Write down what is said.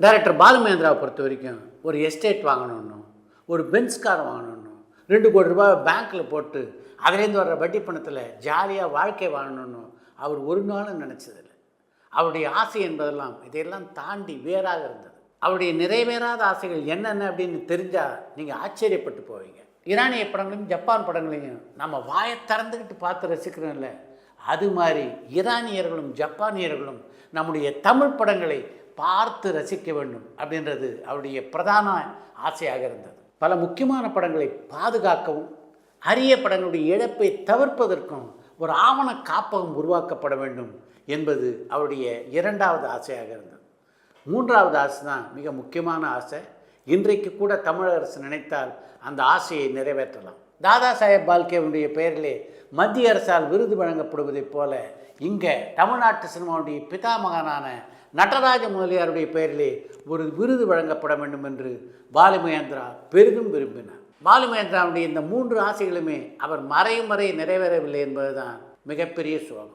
Director பாலுமகேந்திராவை பொறுத்த வரைக்கும் ஒரு எஸ்டேட் வாங்கணுன்னும் ஒரு பென்ஸ் கார் வாங்கணுன்னும் 2 கோடி ரூபாய் பேங்க்கில் போட்டு அதுலேருந்து வர்ற வட்டி பணத்தில் ஜாலியாக வாழ்க்கை வாழணுன்னும் அவர் ஒரு நாளும் நினச்சதில்லை. அவருடைய ஆசை என்பதெல்லாம் இதையெல்லாம் தாண்டி வேறாக இருந்தது. அவருடைய நிறைவேறாத ஆசைகள் என்னென்ன அப்படின்னு தெரிஞ்சால் நீங்கள் ஆச்சரியப்பட்டு போவீங்க. ஈரானிய படங்களையும் ஜப்பான் படங்களையும் நம்ம வாயை திறந்துக்கிட்டு பார்த்து ரசிக்கிறோம்ல, அது மாதிரி ஈரானியர்களும் ஜப்பானியர்களும் நம்முடைய தமிழ் படங்களை பார்த்து ரசிக்க வேண்டும் அப்படின்றது அவருடைய பிரதான ஆசையாக இருந்தது. பல முக்கியமான படங்களை பாதுகாக்கவும் அரிய படங்களுடைய இழப்பை தவிர்ப்பதற்கும் ஒரு ஆவண காப்பகம் உருவாக்கப்பட வேண்டும் என்பது அவருடைய 2வது ஆசையாக இருந்தது. 3வது ஆசை தான் மிக முக்கியமான ஆசை. இன்றைக்கு கூட தமிழக அரசு நினைத்தால் அந்த ஆசையை நிறைவேற்றலாம். தாதா சாஹேப் பால்கேவுடைய பெயரிலே மத்திய அரசால் விருது வழங்கப்படுவதைப் போல இங்கே தமிழ்நாட்டு சினிமாவுடைய பிதாமகனான நடராஜ முதலியாருடைய பெயரிலே ஒரு விருது வழங்கப்பட வேண்டும் என்று பாலுமகேந்திரா பெரிதும் விரும்பினார். பாலுமகேந்திராவுடைய இந்த 3 ஆசைகளுமே அவர் மறையும் வரை நிறைவேறவில்லை என்பதுதான் மிகப்பெரிய சோகம்.